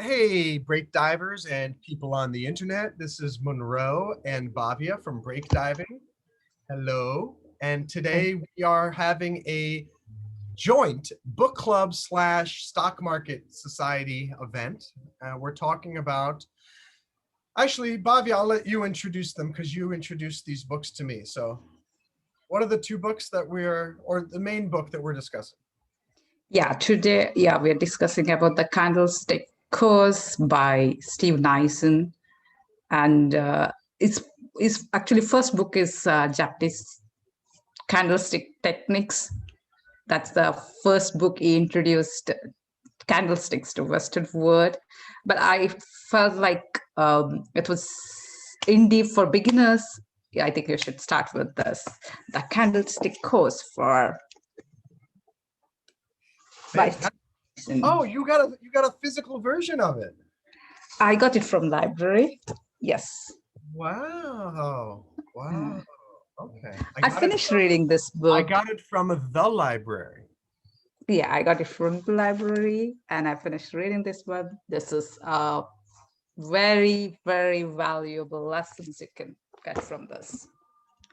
Hey, break divers and people on the internet. This is Monroe and Bhavya from Break Diving. Hello. And today we are having a joint book club slash stock market society event. We're talking about, actually, Bhavya, I'll let you introduce them because you introduced these books to me. So what are the two books that or the main book that we're discussing? Yeah, today, we're discussing about the Candlestick Course by Steve Nyson. And it's actually first book is Japanese Candlestick Techniques. That's the first book he introduced candlesticks to Western world. But I felt like it was indie for beginners. Yeah, I think you should start with this, the Candlestick Course for Oh, you got a physical version of it. I got it from library. Yes. Wow. Wow. Okay. I finished reading this book. I got it from the library. Yeah, I got it from the library and I finished reading this book. This is very, very valuable lessons you can get from this.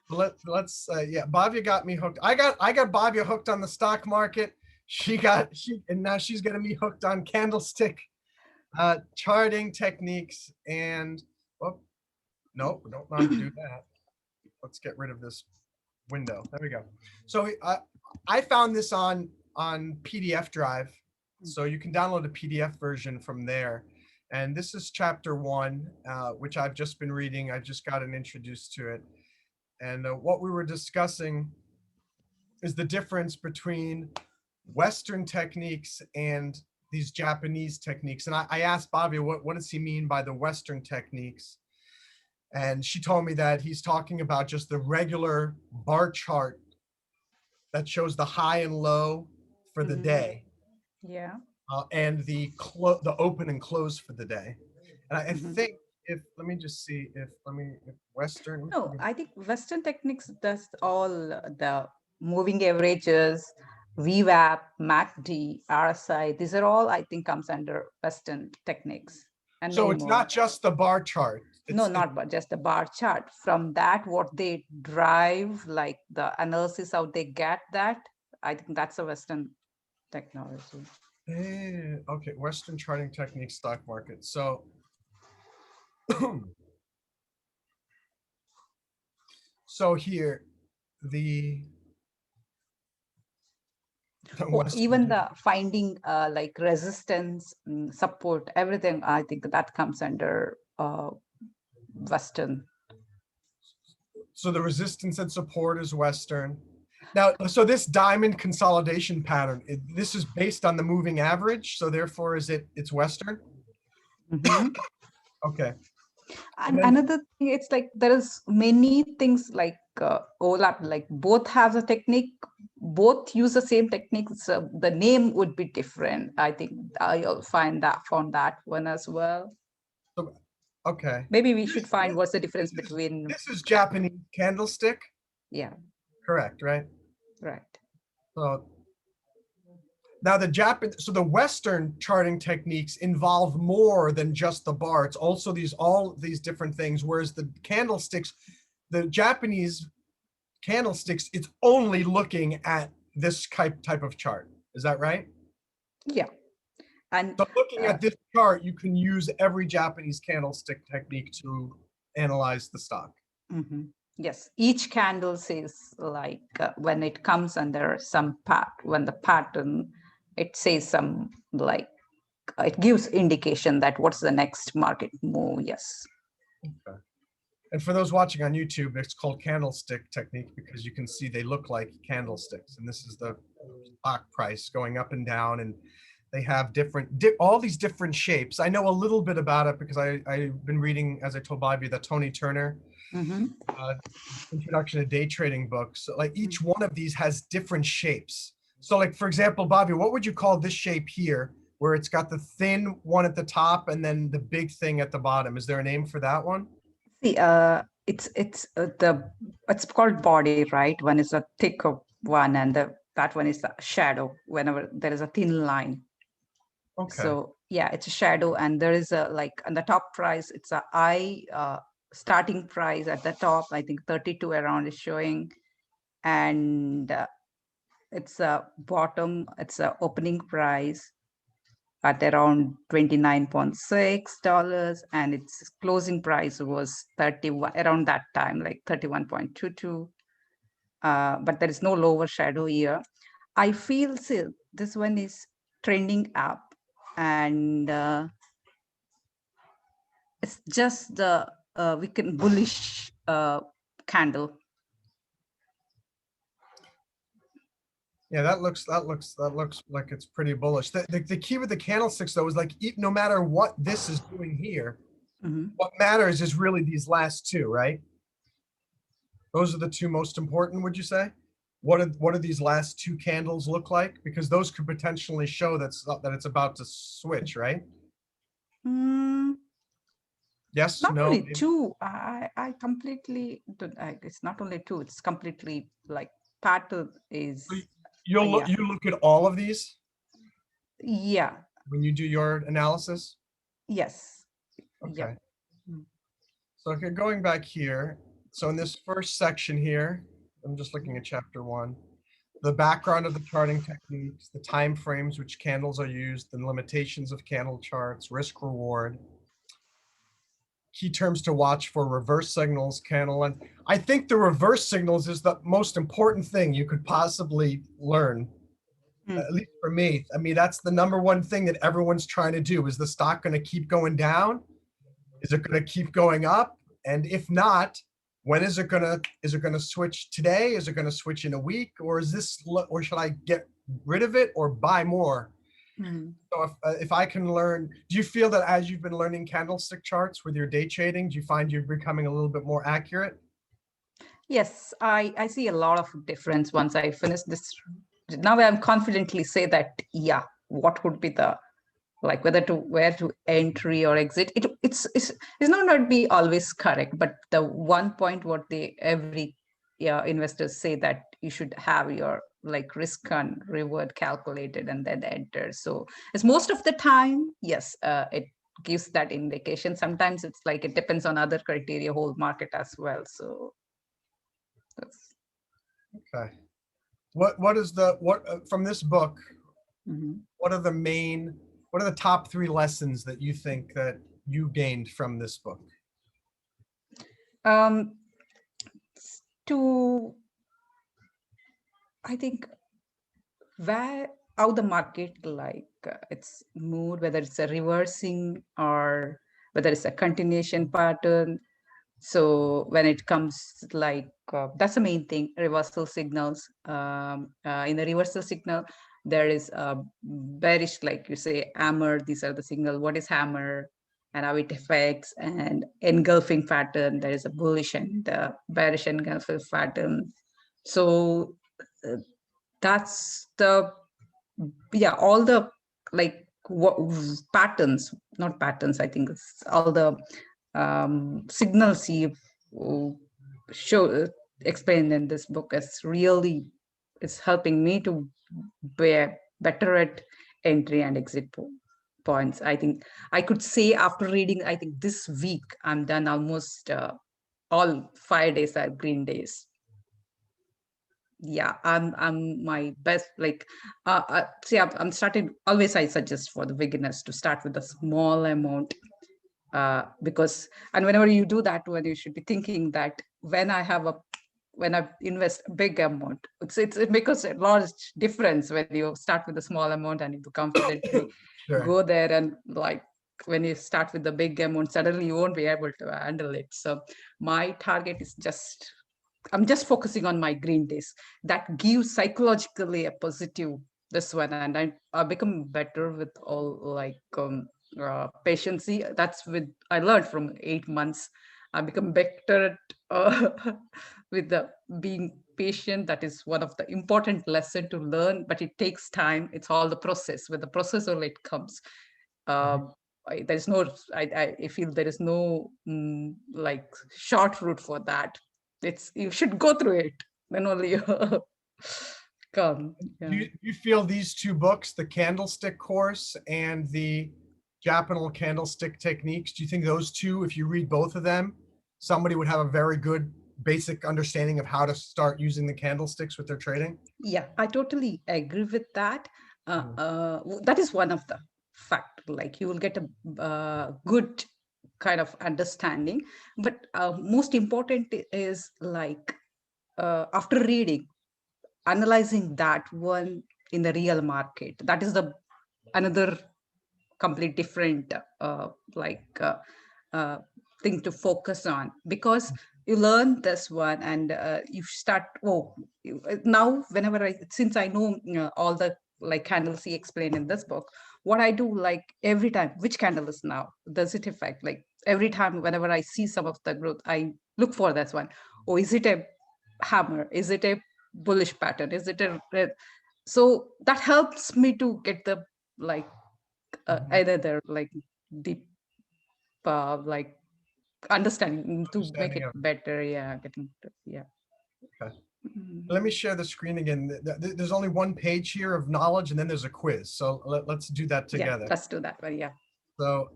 Let's Bhavya got me hooked. I got Bhavya hooked on the stock market. And now she's getting me hooked on candlestick charting techniques and no, don't want to do that. Let's get rid of this window. There we go. So I found this on PDF drive. So you can download a PDF version from there. And this is chapter 1, which I've just been reading. I just gotten introduced to it. And what we were discussing is the difference between Western techniques and these Japanese techniques. And I asked Bobby, what does he mean by the Western techniques? And she told me that he's talking about just the regular bar chart that shows the high and low for the day. Yeah. And the open and close for the day. And I think let me Western. No, I think Western techniques does all the moving averages, VWAP, MACD, RSI. These are all, I think, comes under Western techniques. And so it's not just the bar chart. Not just the bar chart. From that, what they drive, like the analysis, how they get that, I think that's a Western technology. Okay, Western charting technique, stock market. So, so here, even the finding like resistance, support, everything, I think that comes under Western. So the resistance and support is Western. Now, so this diamond consolidation pattern, this is based on the moving average. So therefore, it's Western? Okay. And another thing, it's like there is many things like overlap, like both have a technique, both use the same technique. So the name would be different. I think I'll found that one as well. Okay. Maybe we should find what's the difference between. This is Japanese candlestick. Yeah. Correct, right? Right. So now the Western charting techniques involve more than just the bar. It's also all these different things. Whereas the candlesticks, the Japanese candlesticks, it's only looking at this type of chart. Is that right? Yeah. And so looking at this chart, you can use every Japanese candlestick technique to analyze the stock. Yes, each candle says like when it comes under some when the pattern, it says some like it gives indication that what's the next market move. Yes. Okay. And for those watching on YouTube, it's called Candlestick Technique because you can see they look like candlesticks. And this is the stock price going up and down. And they have all these different shapes. I know a little bit about it because I've been reading, as I told Bobby, the Tony Turner Introduction to Day Trading book. So like each one of these has different shapes. So like, for example, Bobby, what would you call this shape here where it's got the thin one at the top and then the big thing at the bottom? Is there a name for that one? See, it's called body, right? One is a thicker one and that one is the shadow whenever there is a thin line. Okay. So yeah, it's a shadow, and there is a like on the top price, it's a I starting price at the top. I think 32 around is showing, and it's a bottom. It's a opening price at around $29.6, and its closing price was 31 around that time, like 31.22. But there is no lower shadow here. I feel this one is trending up, and it's just the weekend bullish candle. Yeah, that looks like it's pretty bullish. The key with the candlesticks though is like no matter what this is doing here, what matters is really these last two, right? Those are the two most important, would you say? What are these last two candles look like? Because those could potentially show that it's about to switch, right? Mm, Yes, not no, only maybe? two. I completely. It's not only two. It's completely like pattern is. Yeah. You look at all of these Yeah. when you do your analysis. Yes. Okay. Yep. So okay, going back here. So in this first section here, I'm just looking at chapter 1. The background of the charting techniques, the time frames which candles are used, the limitations of candle charts, risk reward, key terms to watch for reverse signals, candle length. I think the reverse signals is the most important thing you could possibly learn, at least for me. I mean, that's the number one thing that everyone's trying to do. Is the stock going to keep going down? Is it going to keep going up? And if not, when is it going to switch today? Is it going to switch in a week? Or or should I get rid of it or buy more? So if I can learn, do you feel that as you've been learning candlestick charts with your day trading, do you find you're becoming a little bit more accurate? Yes, I see a lot of difference once I finish this. Now I'm confidently say that, yeah, what would be the like where to entry or exit. It's not going to be always correct, but the one point what they every investors say that you should have your like risk and reward calculated and then enter. So it's most of the time, yes, it gives that indication. Sometimes it's like it depends on other criteria, whole market as well. So that's Okay. What is from this book, what are the top 3 lessons that you think that you gained from this book? um to I think where how the market like its mood, whether it's a reversing or whether it's a continuation pattern. So when it comes like that's the main thing, reversal signals. In the reversal signal, there is a bearish, like you say, hammer. These are the signal. What is hammer and how it affects, and engulfing pattern. There is a bullish and bearish engulfing pattern. So uh, that's the all the like patterns, not patterns, I think it's all the signals you show explained in this book is really is helping me to be better at entry and exit points. I think I could say after reading, I think this week I'm done almost all 5 days are green days. Yeah, I'm my best like see I'm starting always. I suggest for the beginners to start with a small amount, because and whenever you do that one, you should be thinking that when I invest a big amount, it makes a large difference when you start with a small amount and you confidently Sure. go there, and like when you start with the big amount, suddenly you won't be able to handle it. So my target is just I'm just focusing on my green days. That gives psychologically a positive this one, and I become better with all like patience. That's with I learned from 8 months. I become better at with the being patient. That is one of the important lesson to learn, but it takes time. It's all the process. With the process only it comes. Uh, there's no I feel there is no like short route for that. It's you should go through it, then only you Come. Do Yeah. you feel these two books, the Candlestick Course and the Japanese Candlestick Techniques, do you think those two, if you read both of them, somebody would have a very good basic understanding of how to start using the candlesticks with their trading? Yeah, I totally agree with that. Mhm. That is one of the fact. Like you will get a good kind of understanding, but most important is like after reading, analyzing that one in the real market. That is the another complete different like uh, thing to focus on, because you learn this one and you start now whenever I, since I know all the like candles he explained in this book, what I do, like every time which candle is now does it affect, like every time whenever I see some of the growth, I look for this one. Oh, is it a hammer, is it a bullish pattern, is it a red? So that helps me to get the like Mhm. either they're like deep like understanding to make Understanding it of, better. Yeah, getting yeah. okay. Mhm. Let me share the screen again. There's only one page here of knowledge, and then there's a quiz. So let's do that Yeah, together. let's do that one. Yeah. So,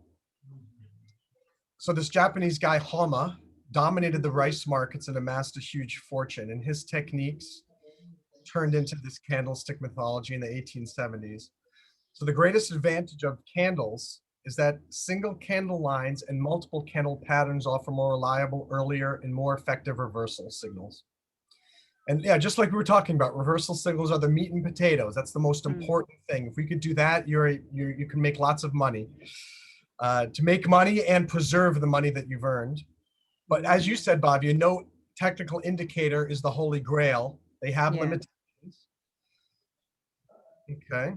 so this Japanese guy, Hama, dominated the rice markets and amassed a huge fortune. And his techniques turned into this candlestick mythology in the 1870s. So the greatest advantage of candles is that single candle lines and multiple candle patterns offer more reliable, earlier, and more effective reversal signals. And yeah, just like we were talking about, reversal signals are the meat and potatoes. That's the most important thing. If we could do that, you can make lots of money. To make money and preserve the money that you've earned. But as you said, Bob, no technical indicator is the holy grail. They have Yeah. limitations. Okay.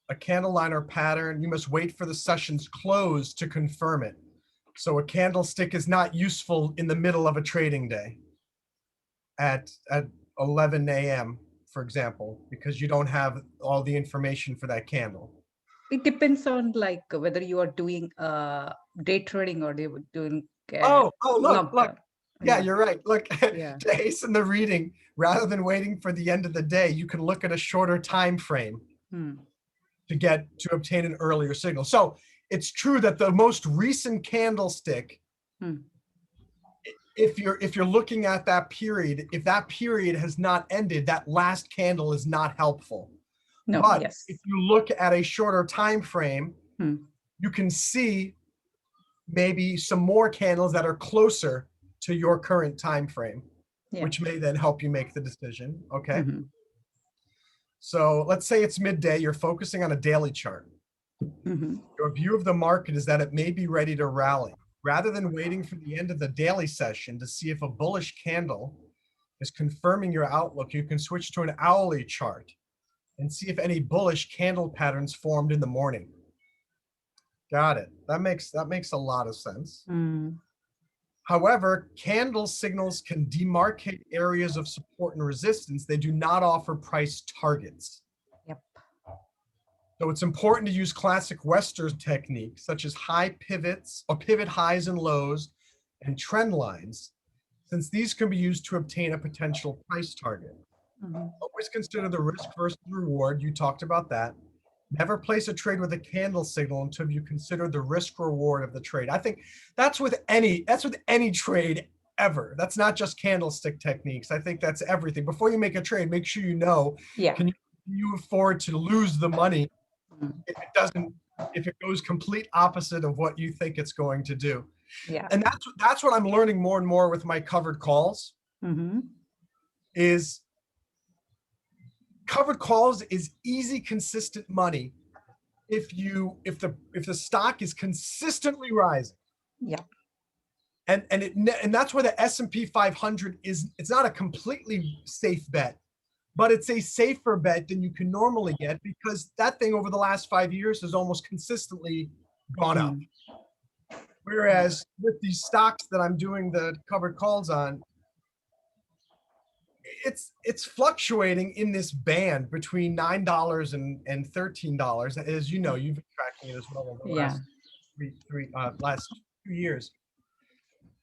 A candle liner pattern, you must wait for the session's close to confirm it. So a candlestick is not useful in the middle of a trading day at 11 a.m., for example, because you don't have all the information for that candle. It depends on like whether you are doing day trading or they were doing Look, long look. term. Yeah, Yeah. you're right. Look, Yeah. to hasten the reading, rather than waiting for the end of the day, you can look at a shorter time frame Hmm. to obtain an earlier signal. So it's true that the most recent candlestick, Hmm. if you're looking at that period, if that period has not ended, that last candle is not helpful. No. But Yes. if you look at a shorter time frame, Hmm. you can see maybe some more candles that are closer to your current time frame, Yeah. which may then help you make the decision. Okay. Mm-hmm. So let's say it's midday, you're focusing on a daily chart. Mm-hmm. Your view of the market is that it may be ready to rally. Rather than waiting for the end of the daily session to see if a bullish candle is confirming your outlook, you can switch to an hourly chart and see if any bullish candle patterns formed in the morning. Got it. That makes a lot of sense. Mm. However, candle signals can demarcate areas of support and resistance. They do not offer price targets. Yep. So it's important to use classic Western techniques such as high pivots or pivot highs and lows and trend lines, since these can be used to obtain a potential price target. Mm-hmm. Always consider the risk versus reward. You talked about that. Never place a trade with a candle signal until you consider the risk reward of the trade. I think that's with any trade ever. That's not just candlestick techniques. I think that's everything. Before you make a trade, make sure you know, Yeah. can you afford to lose the money Mm. if it goes complete opposite of what you think it's going to do. Yeah. And that's what I'm learning more and more with my covered calls Mm-hmm. is covered calls is easy, consistent money if the stock is consistently rising. Yeah. And that's where the S&P 500 it's not a completely safe bet, but it's a safer bet than you can normally get because that thing over the last 5 years has almost consistently gone up. Mm. Whereas with these stocks that I'm doing the covered calls on, it's fluctuating in this band between $9 and $13. As you know, you've been tracking it as well over the Yeah. last 2 years.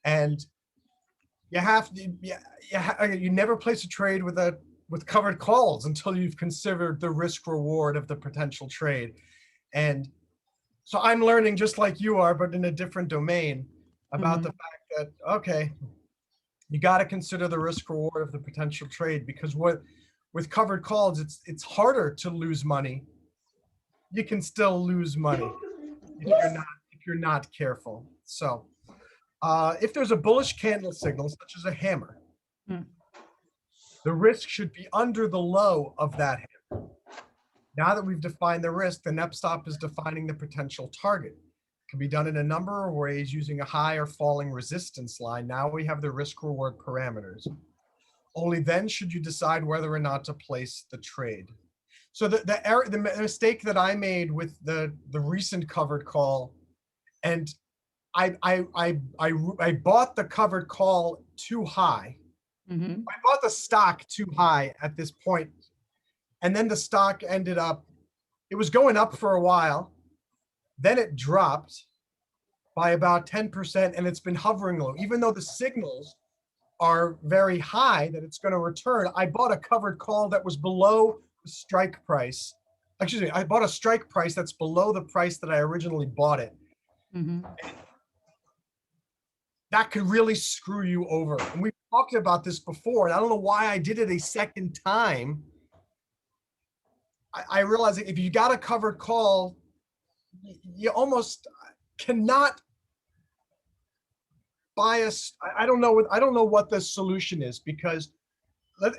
And you have to, you never place a trade with a with covered calls until you've considered the risk reward of the potential trade. And so I'm learning just like you are, but in a different domain, about the fact that, okay, you got to consider the risk reward of the potential trade, because with covered calls, it's harder to lose money. You can still lose money if you're not careful. So if there's a bullish candle signal, such as a hammer, the risk should be under the low of that hammer. Now that we've defined the risk, the NEP stop is defining the potential target. It can be done in a number of ways using a high or falling resistance line. Now we have the risk reward parameters. Only then should you decide whether or not to place the trade. So the mistake that I made with the recent covered call, and I bought the covered call too high. I bought the stock too high at this point, and then the stock ended up, it was going up for a while, then it dropped by about 10%, and it's been hovering low. Even though the signals are very high that it's going to return, I bought a covered call that was below the strike price. Excuse me, I bought a strike price that's below the price that I originally bought it. That could really screw you over. And we've talked about this before, and I don't know why I did it a second time. I realized that if you got a covered call, you almost cannot bias. I don't know what the solution is, because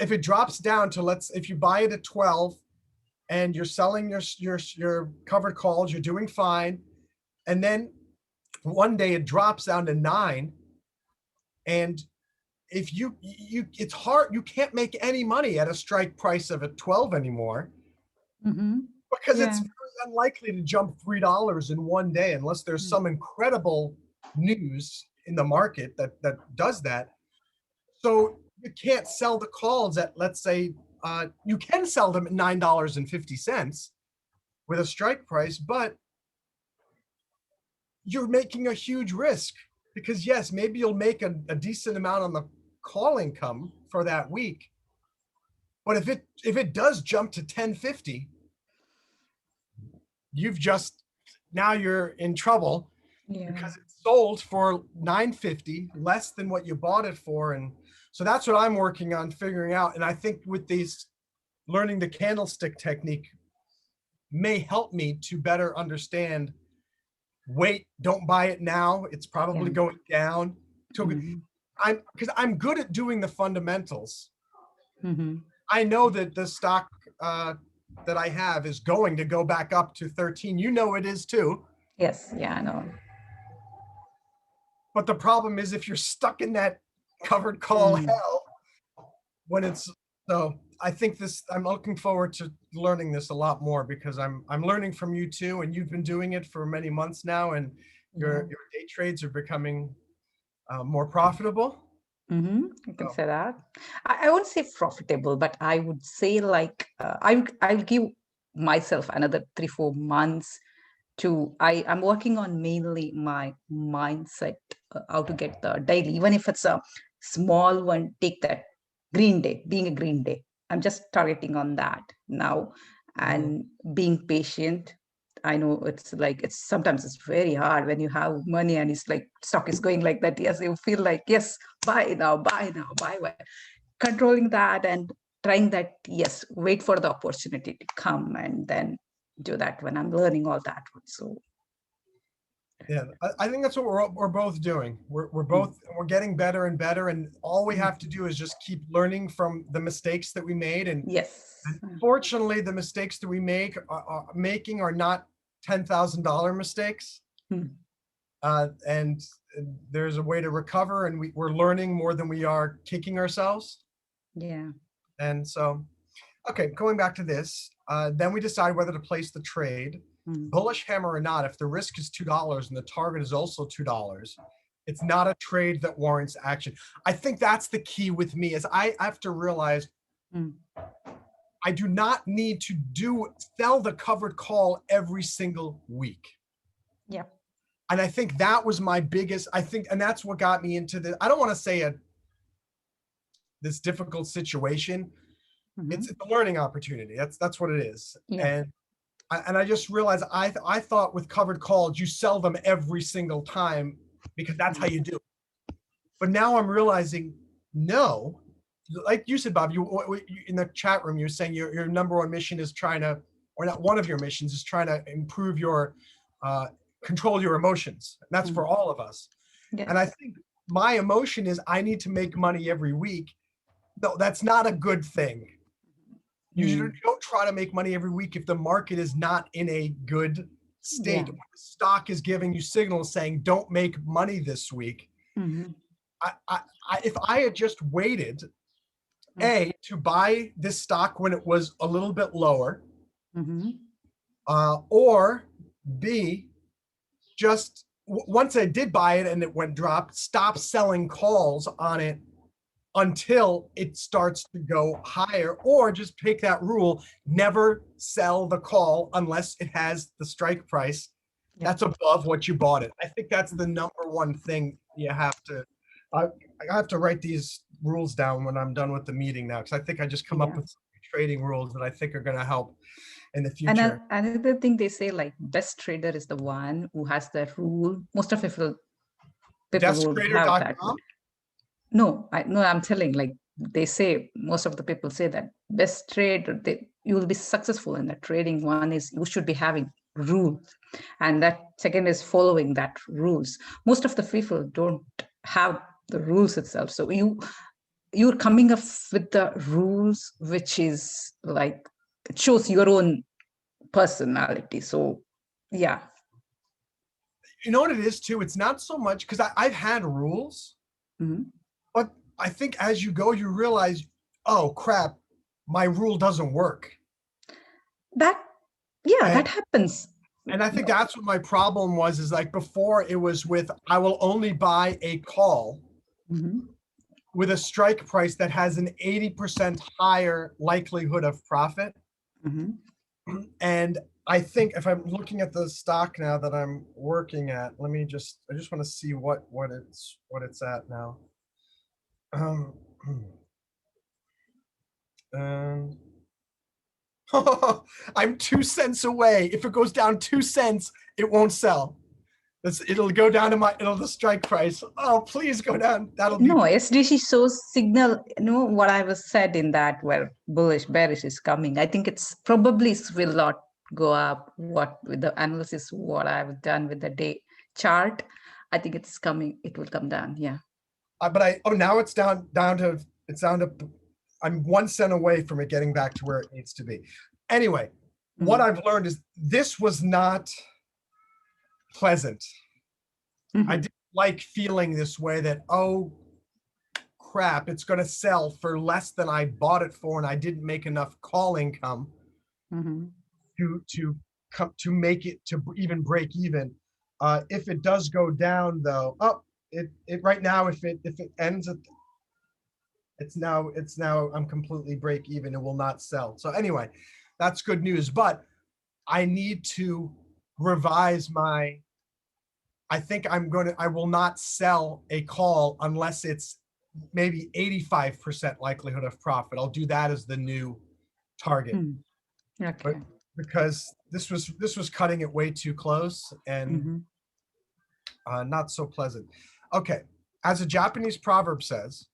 if it drops down to, if you buy it at 12 and you're selling your covered calls, you're doing fine, and then one day it drops down to 9, and if it's hard, you can't make any money at a strike price of a 12 anymore, because it's very unlikely to jump $3 in one day unless there's some incredible news in the market that does that. So you can't sell the calls at, let's say, you can sell them at $9.50 with a strike price, but you're making a huge risk, because yes, maybe you'll make a decent amount on the call income for that week, but if it does jump to 10.50, now you're in trouble, because it's sold for 9.50, less than what you bought it for. And so that's what I'm working on figuring out. And I think with these, learning the candlestick technique may help me to better understand, wait, don't buy it now, it's probably going down. Because I'm good at doing the fundamentals. I know that the stock that I have is going to go back up to 13. You know it is too. Yes, yeah, I know. But the problem is, if you're stuck in that covered call hell, when it's, so I think I'm looking forward to learning this a lot more, because I'm learning from you too, and you've been doing it for many months now, and your day trades are becoming more profitable. You can say that. I won't say profitable, but I would say like I'll give myself another 3-4 months to. I'm working on mainly my mindset, how to get the daily, even if it's a small one. Take that green day, being a green day. I'm just targeting on that now, and being patient. I know it's sometimes it's very hard when you have money and it's like stock is going like that. Yes, you feel like, yes, buy now, buy now, buy when. Controlling that and trying that, yes, wait for the opportunity to come and then do that when I'm learning all that. So yeah, I think that's what we're both doing. We're getting better and better, and all we have to do is just keep learning from the mistakes that we made. And unfortunately, the mistakes that we making are not $10,000 mistakes. And there's a way to recover, and we're learning more than we are kicking ourselves. Yeah. And so, okay, going back to this, then we decide whether to place the trade. Bullish hammer or not, if the risk is $2 and the target is also $2, it's not a trade that warrants action. I think that's the key with me, is I have to realize I do not need to sell the covered call every single week. Yeah. And I think that was my biggest, and that's what got me into this. I don't want to say this difficult situation, It's a learning opportunity. That's what it is. Yeah. And I just realized I thought with covered calls you sell them every single time because that's how you do it. But now I'm realizing no, like you said, Bob, you in the chat room you're saying your number one mission is trying to, or not one of your missions is trying to improve your control your emotions. And that's for all of us. Yes. And I think my emotion is I need to make money every week. No, that's not a good thing. You don't try to make money every week if the market is not in a good state. Yeah. When the stock is giving you signals saying don't make money this week. If I had just waited, A, to buy this stock when it was a little bit lower, or B, just once I did buy it and it went dropped, stop selling calls on it until it starts to go higher, or just take that rule, never sell the call unless it has the strike price that's above what you bought it. I think that's the number one thing you have to, I have to write these rules down when I'm done with the meeting now, because I think I just come up with some trading rules that I think are going to help in the future. And another thing they say, like, best trader is the one who has that rule. Most of people will have that. No, I'm telling, like, they say, most of the people say that best trader, you will be successful in that trading. One is you should be having rules, and that second is following that rules. Most of the people don't have the rules itself. So you're coming up with the rules, which is like, it shows your own personality. So yeah. You know what it is too? It's not so much because I've had rules, but I think as you go, you realize, oh crap, my rule doesn't work. That happens. And I think that's what my problem was, is like before it was with, I will only buy a call with a strike price that has an 80% higher likelihood of profit. And I think if I'm looking at the stock now that I'm working at, I just want to see what it's at now. And I'm 2 cents away. If it goes down 2 cents, it won't sell. It'll go down to the strike price. Oh, please go down. That'll be. No, SDC shows signal, what I was said in that, where bullish, bearish is coming. I think it's probably will not go up. What with the analysis, what I've done with the day chart, I think it's coming. It will come down. Yeah. But now it's down to I'm 1 cent away from it getting back to where it needs to be. Anyway, what I've learned is this was not pleasant. I didn't like feeling this way, that, oh crap, it's going to sell for less than I bought it for, and I didn't make enough call income to make it to even break even. If it does go down though, it right now, if it ends at, it's now I'm completely break even. It will not sell. So anyway, that's good news, but I need to revise my, I think I will not sell a call unless it's maybe 85% likelihood of profit. I'll do that as the new target. Okay. But because this was cutting it way too close and not so pleasant. Okay. As a Japanese proverb says,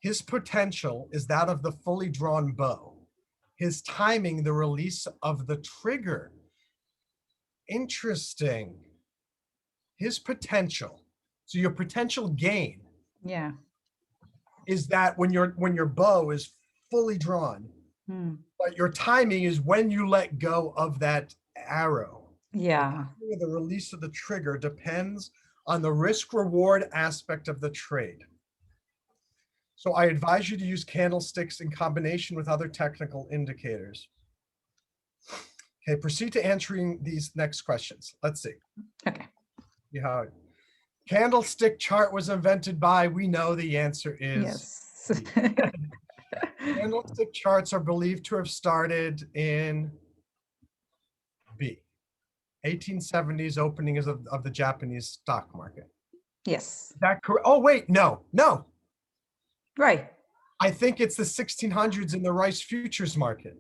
his potential is that of the fully drawn bow, his timing the release of the trigger. Interesting. His potential, so your potential gain, is that when your bow is fully drawn, but your timing is when you let go of that arrow. The release of the trigger depends on the risk reward aspect of the trade. So I advise you to use candlesticks in combination with other technical indicators. Okay, proceed to answering these next questions. Let's see. Okay. Yeah. Candlestick chart was invented by, we know the answer is yes. Candlestick charts are believed to have started in B, 1870s opening of the Japanese stock market. Yes. Is that correct? Oh wait, no. Right. I think it's the 1600s in the rice futures market.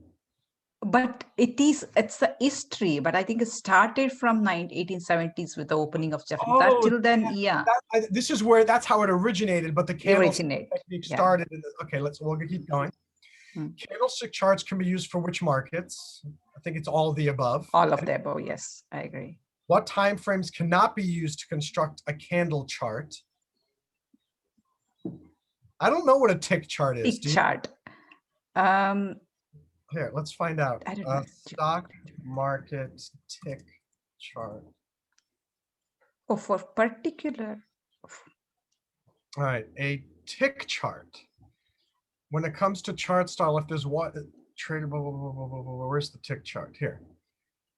But it's a history, but I think it started from 1870s with the opening of Jeff. That Oh, till then, yeah, this is where that's how it originated, but the candlestick originate. technique Yeah. started. Okay, we'll keep going. Candlestick charts can be used for which markets? I think it's all of the above. All of the above, yes, I agree. What time frames cannot be used to construct a candle chart? I don't know what a tick chart is. Tick chart. Here, let's find out. I don't know. Stock market tick chart. Oh, for particular. All right, a tick chart. When it comes to chart style, if there's what tradable, where's the tick chart? Here.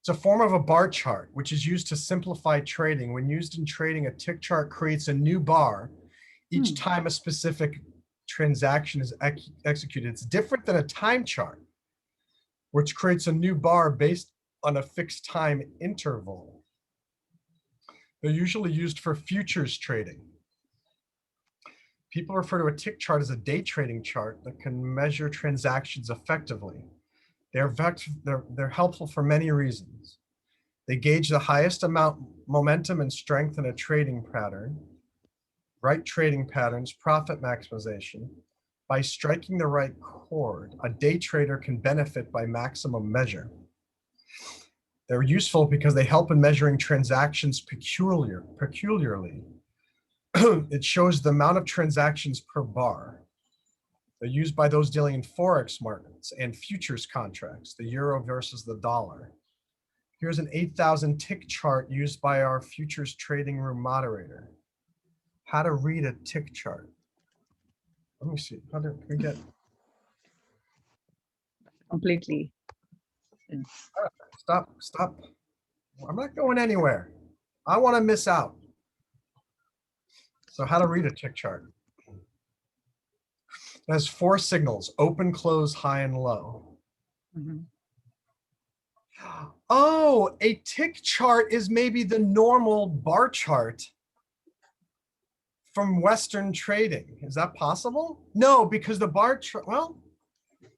It's a form of a bar chart, which is used to simplify trading. When used in trading, a tick chart creates a new bar each time a specific transaction is executed. It's different than a time chart, which creates a new bar based on a fixed time interval. They're usually used for futures trading. People refer to a tick chart as a day trading chart that can measure transactions effectively. They're helpful for many reasons. They gauge the highest amount, momentum, and strength in a trading pattern, right trading patterns, profit maximization. By striking the right chord, a day trader can benefit by maximum measure. They're useful because they help in measuring transactions peculiarly. It shows the amount of transactions per bar. They're used by those dealing in forex markets and futures contracts, the euro versus the dollar. Here's an 8,000 tick chart used by our futures trading room moderator. How to read a tick chart. Let me see. How do we get? Completely. Stop. I'm not going anywhere. I want to miss out. So how to read a tick chart. It has 4 signals: open, close, high, and low. Oh, a tick chart is maybe the normal bar chart from Western trading. Is that possible? No, because the bar chart, well.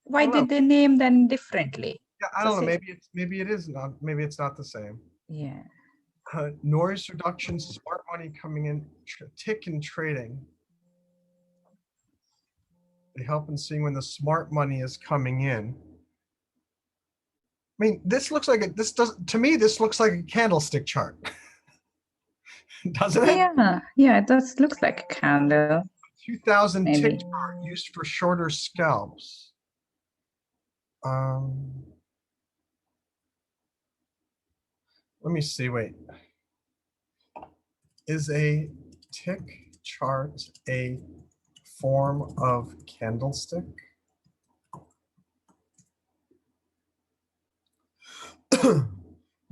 Why did they name them differently? Yeah, I don't know. Maybe it is not. Maybe it's not the same. Yeah. Noise reduction, smart money coming in, tick and trading. They help in seeing when the smart money is coming in. I mean, this looks like to me, this looks like a candlestick chart. Doesn't it? Yeah, it does looks like a candle. 2000 tick chart used for shorter scalps. Let me see, wait. Is a tick chart a form of candlestick?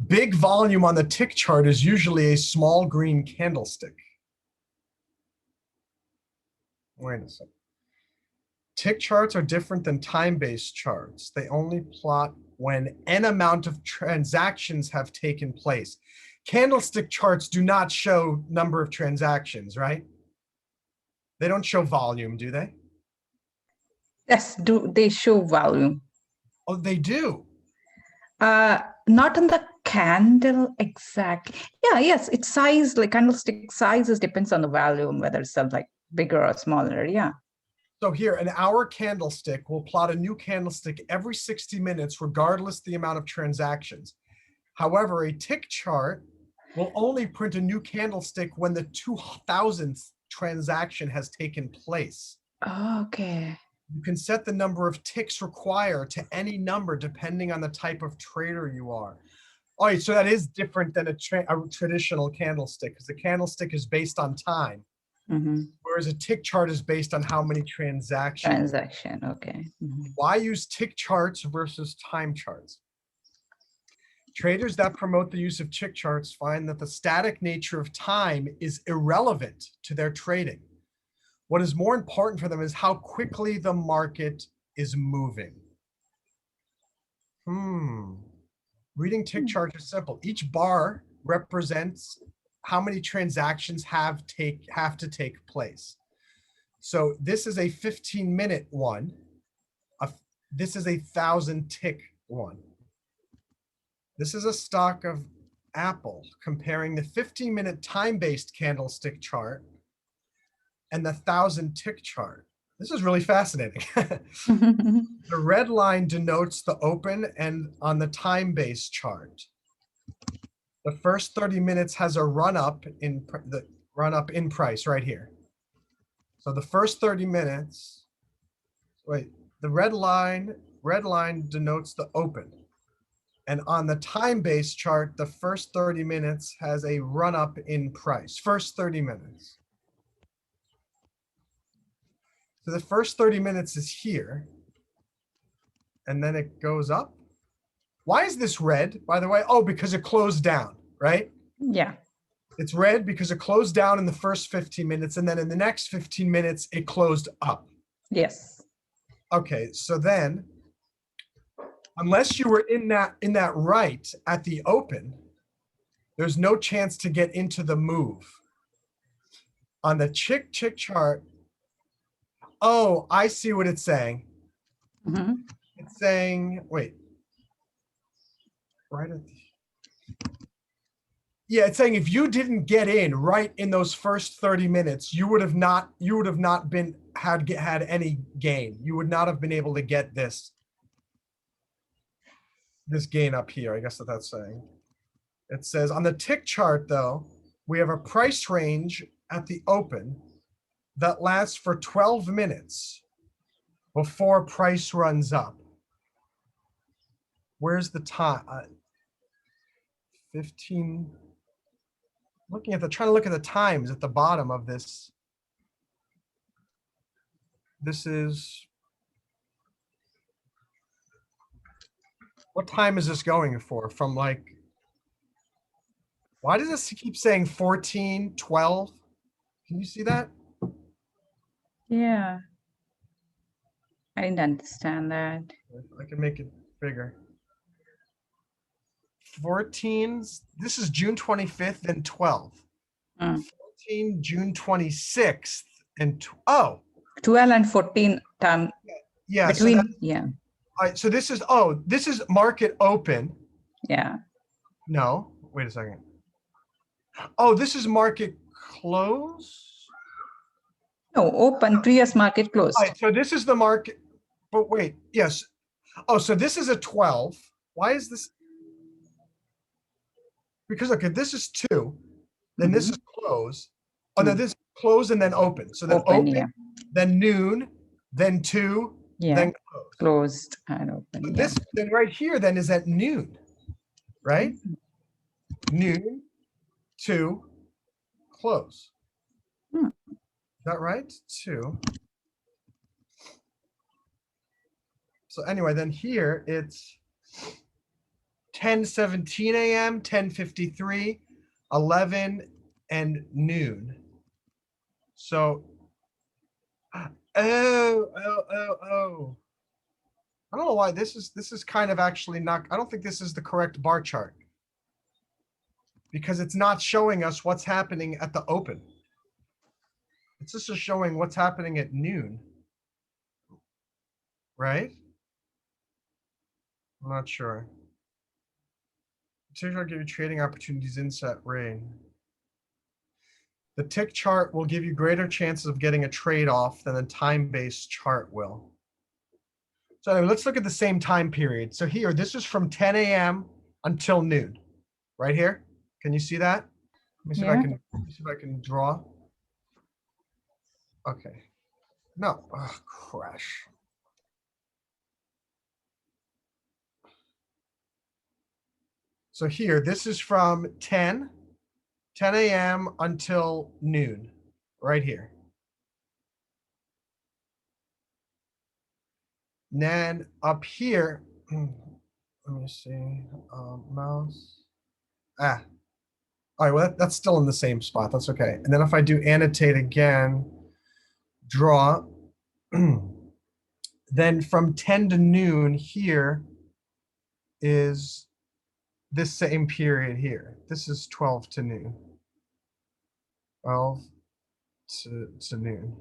Big volume on the tick chart is usually a small green candlestick. Wait a second. Tick charts are different than time-based charts. They only plot when n amount of transactions have taken place. Candlestick charts do not show number of transactions, right? They don't show volume, do they? Yes, they show volume. Oh, they do? Not in the candle exactly. Yeah, yes, its size, like candlestick sizes depends on the volume, whether it's like bigger or smaller, yeah. So here, an hour candlestick will plot a new candlestick every 60 minutes, regardless the amount of transactions. However, a tick chart will only print a new candlestick when the 2000th transaction has taken place. Okay. You can set the number of ticks required to any number depending on the type of trader you are. All right, so that is different than a traditional candlestick, because the candlestick is based on time. Whereas a tick chart is based on how many transactions. Okay. Why use tick charts versus time charts? Traders that promote the use of tick charts find that the static nature of time is irrelevant to their trading. What is more important for them is how quickly the market is moving. Reading tick charts is simple. Each bar represents how many transactions have to take place. So this is a 15-minute one. This is a 1,000-tick one. This is a stock of Apple comparing the 15-minute time-based candlestick chart and the 1,000-tick chart. This is really fascinating. The red line denotes the open, and on the time-based chart, the first 30 minutes has a run-up in price right here. So the first 30 minutes, wait, the red line denotes the open. And on the time-based chart, the first 30 minutes has a run-up in price. First 30 minutes. So the first 30 minutes is here. And then it goes up. Why is this red, by the way? Oh, because it closed down, right? Yeah. It's red because it closed down in the first 15 minutes, and then in the next 15 minutes, it closed up. Yes. Okay, so then, unless you were in that right at the open, there's no chance to get into the move. On the chick chart, oh, I see what it's saying. Mm-hmm. It's saying, wait, right at the, yeah, it's saying if you didn't get in right in those first 30 minutes, you would have not had any gain. You would not have been able to get this gain up here. I guess that's saying. It says on the tick chart, though, we have a price range at the open that lasts for 12 minutes before price runs up. Where's the time? 15. Trying to look at the times at the bottom of this. This is, what time is this going for? From like, why does this keep saying 14, 12? Can you see that? Yeah. I didn't understand that. I can make it bigger. 14, this is June 25th and 12. 14, June 26th and, 12 and 14 time yeah. between, So yeah. All right, so this is market open. Yeah. No, wait a second. Oh, this is market close? No, open, previous market closed. All right, so this is the market, but wait, yes. Oh, so this is a 12. Why is this? Because, okay, this is 2, then this is close. Oh, no, this is close and then open. So then open, yeah. then noon, then 2, Yeah. then close. Closed and open. So Yeah. this, then right here then is at noon, right? Noon, 2, close. Hmm. Is that right? 2. So anyway, then here it's 10:17 a.m., 10:53, 11, and noon. So, oh. I don't know why this is kind of actually not, I don't think this is the correct bar chart. Because it's not showing us what's happening at the open. It's just showing what's happening at noon. Right? I'm not sure. Tick chart give you trading opportunities in set range. The tick chart will give you greater chances of getting a trade off than the time-based chart will. So anyway, let's look at the same time period. So here, this is from 10 a.m. until noon, right here. Can you see that? Let me see if I can draw. Okay. No, crash. So here, this is from 10 a.m. until noon, right here. And then up here, let me see, mouse. All right, well, that's still in the same spot. That's okay. And then if I do annotate again, draw, then from 10 to noon here is this same period here. This is 12 to noon. 12 to noon.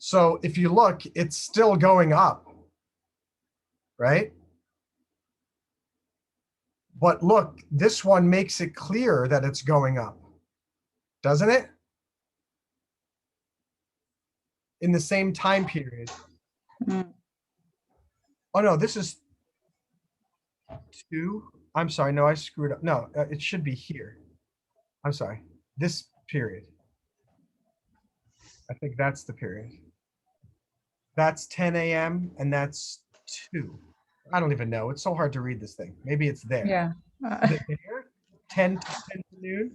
So if you look, it's still going up, right? But look, this one makes it clear that it's going up, doesn't it? In the same time period. Mm. Oh no, this is 2. I'm sorry, no, I screwed up. No, it should be here. I'm sorry, this period. I think that's the period. That's 10 a.m. and that's 2. I don't even know. It's so hard to read this thing. Maybe it's there. Yeah. Is it there? 10 to noon?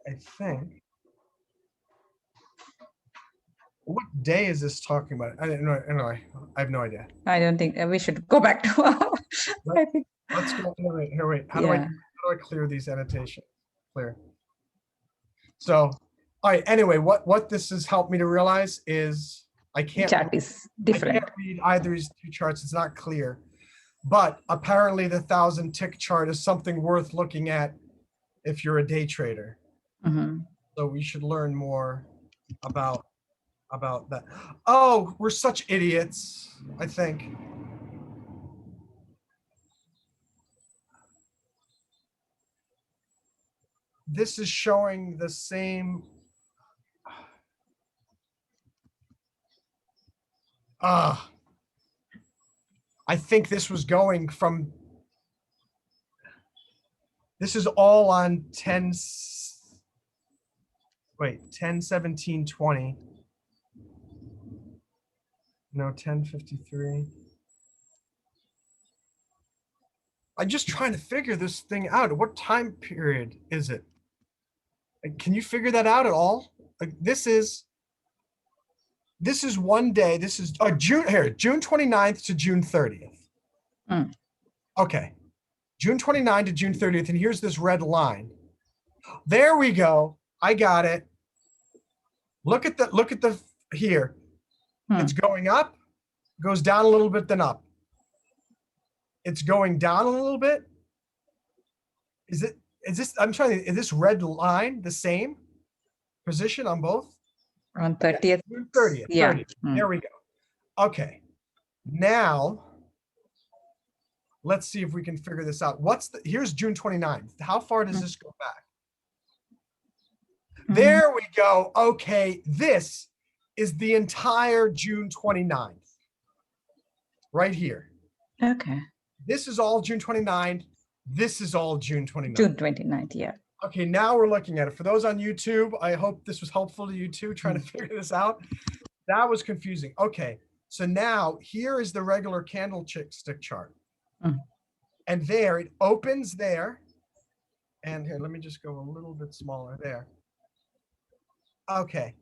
I think. What day is this talking about? I don't know. Anyway, I have no idea. I don't think we should go back to I think. Let's go. Here, wait. How do I clear these annotations? Clear. So, all right. Anyway, what this has helped me to realize is I can't. Chart is different. I can't read either of these two charts. It's not clear. But apparently, the 1,000 tick chart is something worth looking at if you're a day trader. So we should learn more about that. Oh, we're such idiots, I think. This is showing the same. I think this was going from. This is all on 10. Wait, 10, 17, 20. No, 1053. I'm just trying to figure this thing out. What time period is it? Can you figure that out at all? Like this is one day. This is June 29th to June 30th. Okay. June 29th to June 30th. And here's this red line. There we go. I got it. Look at the here. It's going up, goes down a little bit, then up. It's going down a little bit. Is this red line the same position on both? On 30th. June 30th. Yeah. 30th. There we go. Okay. Now, let's see if we can figure this out. Here's June 29th. How far does this go back? There we go. Okay. This is the entire June 29th. Right here. Okay. This is all June 29th. This is all June 29th. June 29th, yeah. Okay, now we're looking at it. For those on YouTube, I hope this was helpful to you too, trying to figure this out. That was confusing. Okay, so now here is the regular candlestick chart. And there, it opens there. And here, let me just go a little bit smaller there. Okay,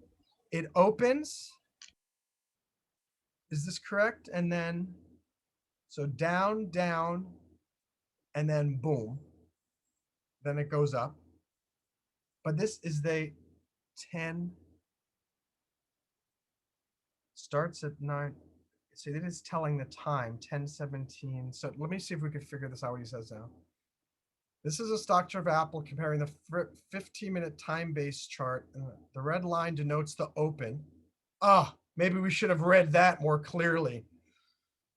it opens. Is this correct? And then, so down, down, and then boom. Then it goes up. But this is the 10. Starts at 9. So it is telling the time, 10:17. So let me see if we can figure this out, what he says now. This is a stock chart of Apple comparing the 15-minute time-based chart. And the red line denotes the open. Maybe we should have read that more clearly.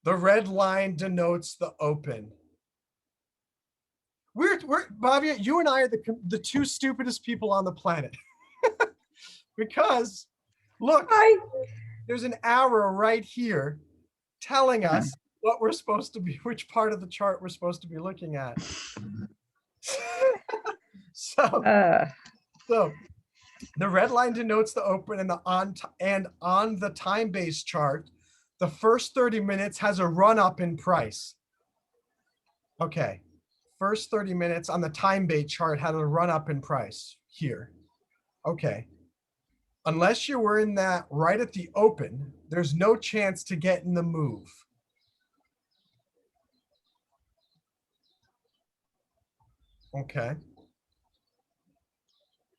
The red line denotes the open. We're Bhavya, you and I are the two stupidest people on the planet. Because look, there's an arrow right here telling us what we're supposed to be, which part of the chart we're supposed to be looking at. So the red line denotes the open, and on the time-based chart, the first 30 minutes has a run-up in price. Okay. First 30 minutes on the time-based chart had a run-up in price here. Okay. Unless you were in that right at the open, there's no chance to get in the move. Okay.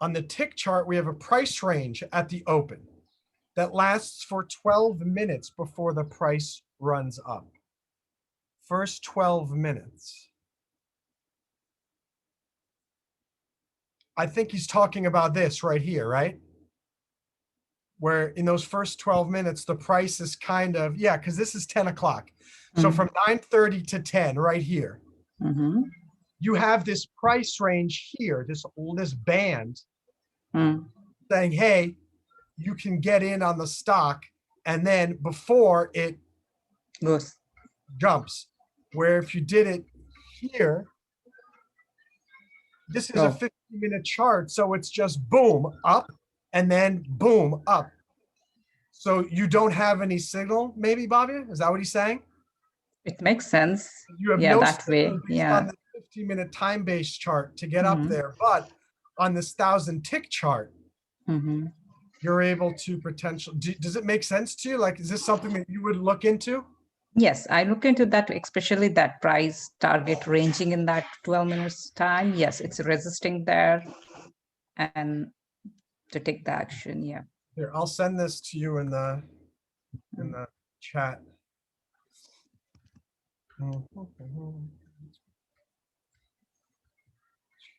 On the tick chart, we have a price range at the open that lasts for 12 minutes before the price runs up. First 12 minutes. I think he's talking about this right here, right? where in those first 12 minutes, the price is kind of, yeah, because this is 10 o'clock. So from 9:30 to 10 right here, you have this price range here, this band saying, hey, you can get in on the stock, and then before it jumps, where if you did it here, this is a 50-minute chart, so it's just boom up and then boom up. So you don't have any signal, maybe, Bhavya? Is that what he's saying? It makes sense. You have Yeah, no that way. signal based Yeah. on the 50-minute time-based chart to get up there, but on this 1,000-tick chart, you're able to potentially. Does it make sense to you? Like, is this something that you would look into? Yes, I look into that, especially that price target ranging in that 12 minutes time. Yes, it's resisting there and to take the action. Yeah. Here, I'll send this to you in the chat.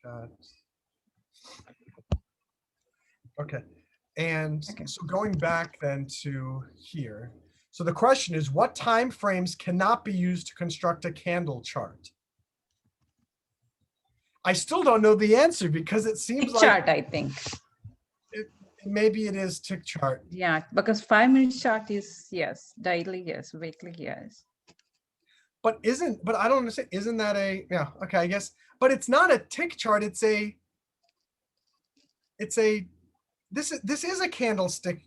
Chat. Okay. And so going back then to here. So the question is, what time frames cannot be used to construct a candle chart? I still don't know the answer because it seems Tick chart, I think. Maybe it is tick chart. Yeah, because 5-minute chart is, yes, daily, yes, weekly, yes. But I don't understand. Isn't that yeah, okay, I guess. But it's not a tick chart. This is a candlestick.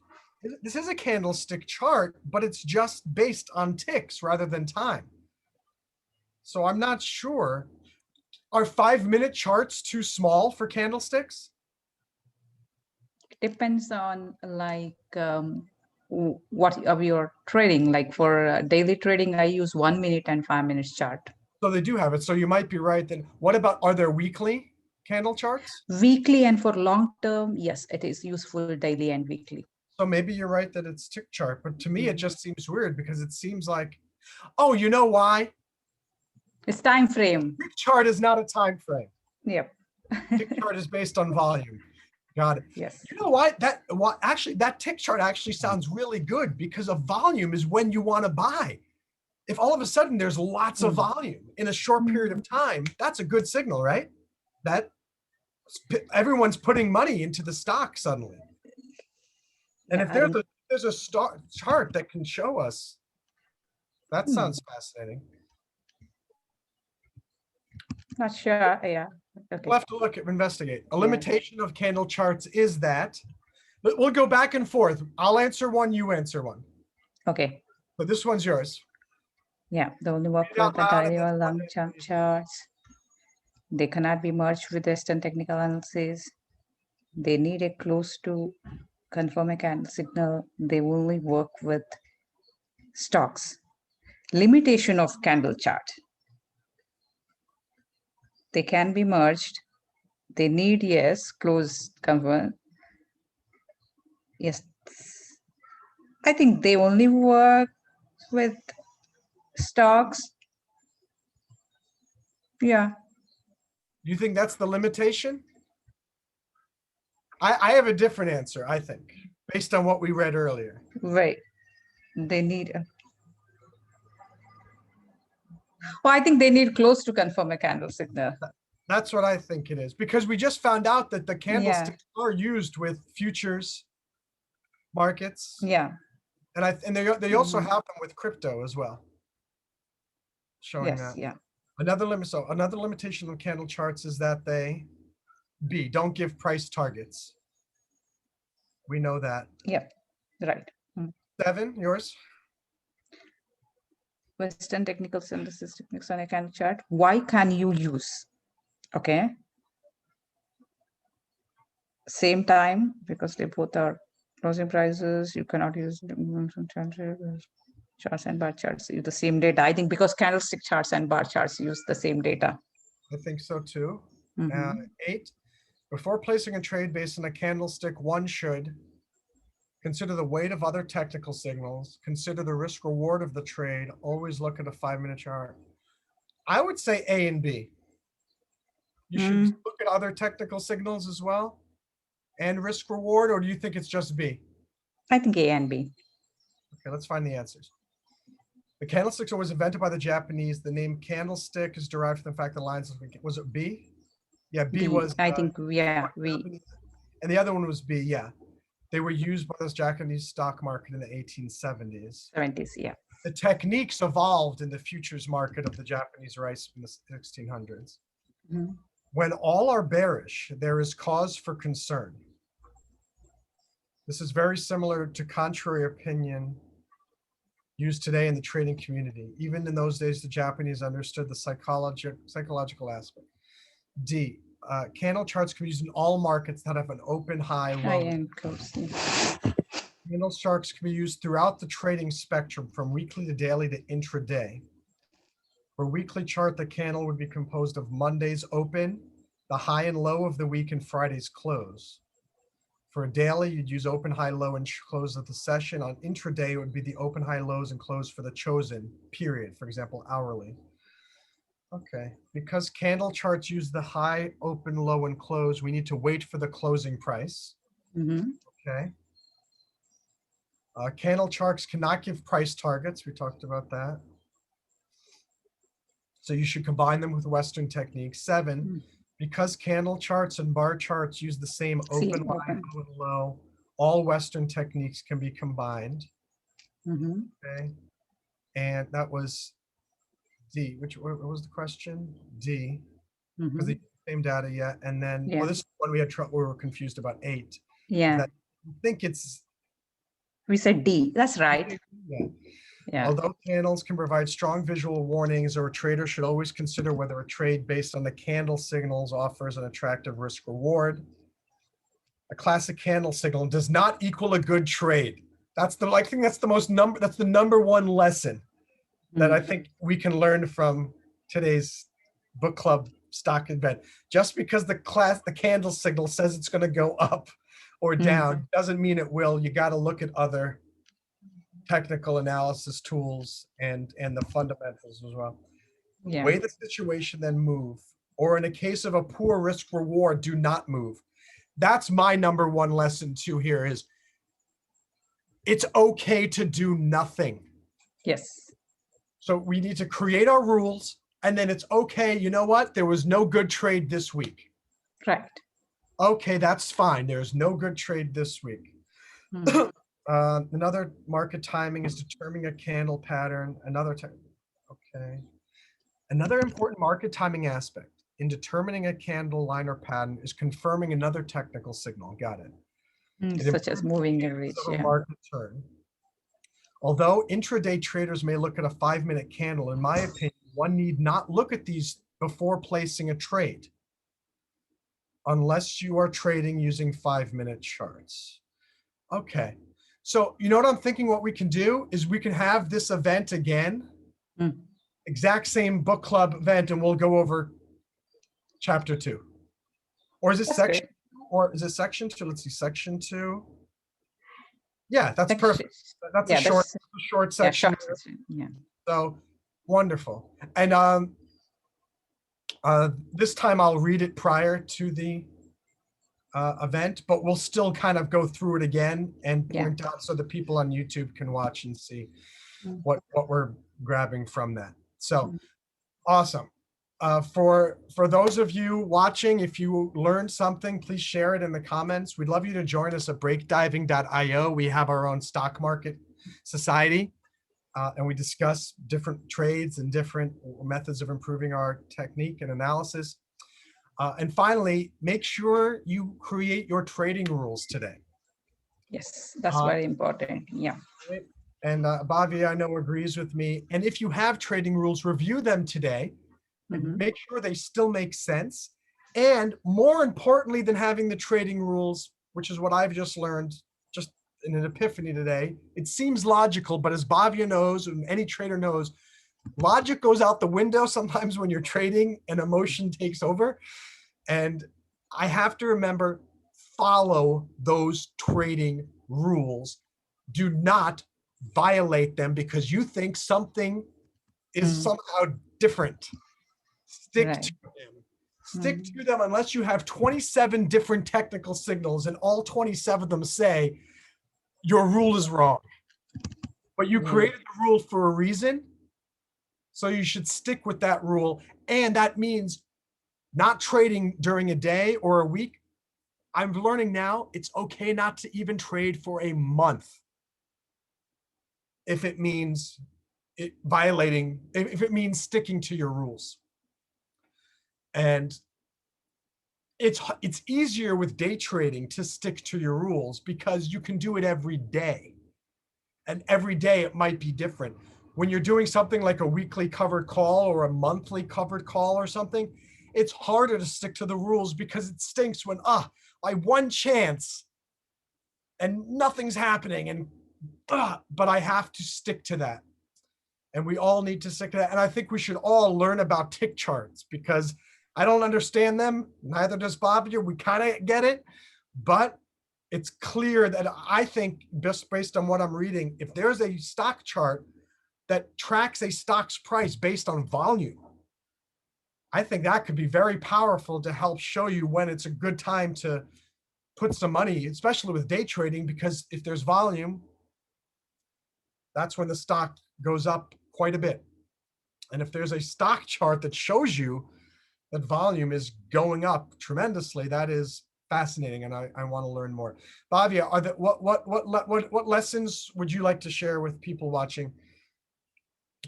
This is a candlestick chart, but it's just based on ticks rather than time. So I'm not sure. Are 5-minute charts too small for candlesticks? It depends on like what of your trading. Like for daily trading, I use 1 minute and 5 minutes chart. So they do have it. So you might be right. Then what about, are there weekly candle charts? Weekly and for long term, yes, it is useful daily and weekly. So maybe you're right that it's tick chart, but to me it just seems weird because it seems like, oh, you know why? It's time frame. Tick chart is not a time frame. Yep. Tick chart is based on volume. Got it. Yes. You know why? Actually, that tick chart actually sounds really good because a volume is when you want to buy. If all of a sudden there's lots of volume in a short period of time, that's a good signal, right? That everyone's putting money into the stock suddenly. And if there's a chart that can show us, that sounds fascinating. Not sure. Yeah. Okay. We'll have to investigate. A limitation of candle charts is that, but we'll go back and forth. I'll answer one, you answer one. Okay. But this one's yours. Yeah, they only work with the daily or long term charts. They cannot be merged with Western technical analysis. They need a close to confirm a candle signal. They only work with stocks. Limitation of candle chart. They can be merged. They need, yes, close confirm. Yes. I think they only work with stocks. Yeah. You think that's the limitation? I have a different answer, I think, based on what we read earlier. Right. They need well, I think they need close to confirm a candle signal. That's what I think it is, because we just found out that the candlesticks are used with futures markets. Yeah. And they also have them with crypto as well. Showing that. Yeah. Another limitation of candle charts is that they don't give price targets. We know that. Yep. Right. 7, yours? Western technical synthesis techniques on a candle chart. Why can you use? Okay. Same time, because they both are closing prices. You cannot use charts and bar charts use the same data. I think because candlestick charts and bar charts use the same data. I think so too. 8, before placing a trade based on a candlestick, one should consider the weight of other technical signals, consider the risk reward of the trade, always look at a 5-minute chart. I would say A and B. You should look at other technical signals as well and risk reward, or do you think it's just B? I think A and B. Okay, let's find the answers. The candlesticks was invented by the Japanese. The name candlestick is derived from the fact the lines, was it B? Yeah, B was I think, yeah, we. Japanese. And the other one was B, yeah. They were used by the Japanese stock market in the 1870s. 70s, yeah. The techniques evolved in the futures market of the Japanese rice in the 1600s. Mhm. When all are bearish, there is cause for concern. This is very similar to contrary opinion used today in the trading community. Even in those days, the Japanese understood the psychological aspect. D, candle charts can be used in all markets that have an open, high, High low. and close. Yeah. Candle charts can be used throughout the trading spectrum from weekly to daily to intraday. For a weekly chart, the candle would be composed of Monday's open, the high and low of the week, and Friday's close. For a daily, you'd use open, high, low, and close of the session. On intraday, it would be the open, high, lows, and close for the chosen period, for example, hourly. Okay, because candle charts use the high, open, low, and close, we need to wait for the closing price. Mm-hmm. Okay. Candle charts cannot give price targets. We talked about that. So you should combine them with Western techniques. 7, because candle charts and bar charts use the same open, high, low, and low, all Western techniques can be combined. Mm-hmm. Okay. And that was D. What was the question? D. Because they use the same data yet. And then, well, this is one we had trouble. We were confused about 8. Yeah. I think it's. We said D. That's right. Yeah. Yeah. Although candles can provide strong visual warnings, or a trader should always consider whether a trade based on the candle signals offers an attractive risk reward. A classic candle signal does not equal a good trade. I think that's the number one lesson that I think we can learn from today's book club stock event. Just because the candle signal says it's going to go up or down doesn't mean it will. You got to look at other technical analysis tools and the fundamentals as well. Yeah. Weigh the situation, then move. Or in a case of a poor risk reward, do not move. That's my number one lesson too here is it's okay to do nothing. Yes. So we need to create our rules, and then it's okay. You know what? There was no good trade this week. Right. Okay, that's fine. There's no good trade this week. Another market timing is determining a candle pattern. Another important market timing aspect in determining a candle line or pattern is confirming another technical signal. Got it. Such as moving average. Yeah. Market turn. Although intraday traders may look at a 5-minute candle, in my opinion, one need not look at these before placing a trade, unless you are trading using 5-minute charts. Okay. So you know what I'm thinking what we can do is we can have this event again, exact same book club event, and we'll go over chapter 2. Or is it section? Great. Or is it section 2? Let's see, section 2. Yeah, that's perfect. That's a short section. Yeah, short section. Yeah. So wonderful. And this time I'll read it prior to the event, but we'll still kind of go through it again and point out so the people on YouTube can watch and see what we're grabbing from that. So awesome. For those of you watching, if you learned something, please share it in the comments. We'd love you to join us at breakdiving.io. We have our own stock market society, and we discuss different trades and different methods of improving our technique and analysis. And finally, make sure you create your trading rules today. Yes, that's very important. Yeah. And Bhavya, I know, agrees with me. And if you have trading rules, review them today. Make sure they still make sense. And more importantly than having the trading rules, which is what I've just learned, just in an epiphany today, it seems logical, but as Bhavya knows, and any trader knows, logic goes out the window sometimes when you're trading and emotion takes over. And I have to remember, follow those trading rules. Do not violate them because you think something is somehow different. Stick to them. Stick to them unless you have 27 different technical signals and all 27 of them say, your rule is wrong. But you created the rule for a reason. So you should stick with that rule. And that means not trading during a day or a week. I'm learning now it's okay not to even trade for a month if it means if it means sticking to your rules. And it's easier with day trading to stick to your rules because you can do it every day. And every day it might be different. When you're doing something like a weekly covered call or a monthly covered call or something, it's harder to stick to the rules because it stinks when, I one chance and nothing's happening and, but I have to stick to that. And we all need to stick to that. And I think we should all learn about tick charts because I don't understand them. Neither does Bhavya. We kind of get it, but it's clear that I think just based on what I'm reading, if there's a stock chart that tracks a stock's price based on volume, I think that could be very powerful to help show you when it's a good time to put some money, especially with day trading, because if there's volume, that's when the stock goes up quite a bit. And if there's a stock chart that shows you that volume is going up tremendously, that is fascinating, and I want to learn more. Bhavya, are what lessons would you like to share with people watching?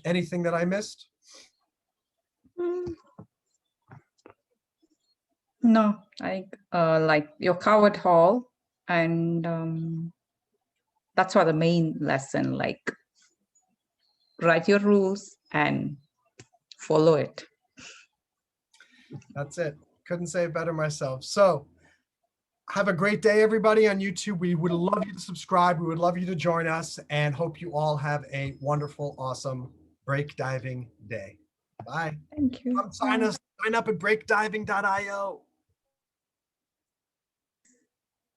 Anything that I missed? No, I like you covered all, and that's what the main lesson. Like, write your rules and follow it. That's it. Couldn't say it better myself. So have a great day, everybody on YouTube. We would love you to subscribe. We would love you to join us and hope you all have a wonderful, awesome break diving day. Bye. Thank you. Come sign up at breakdiving.io.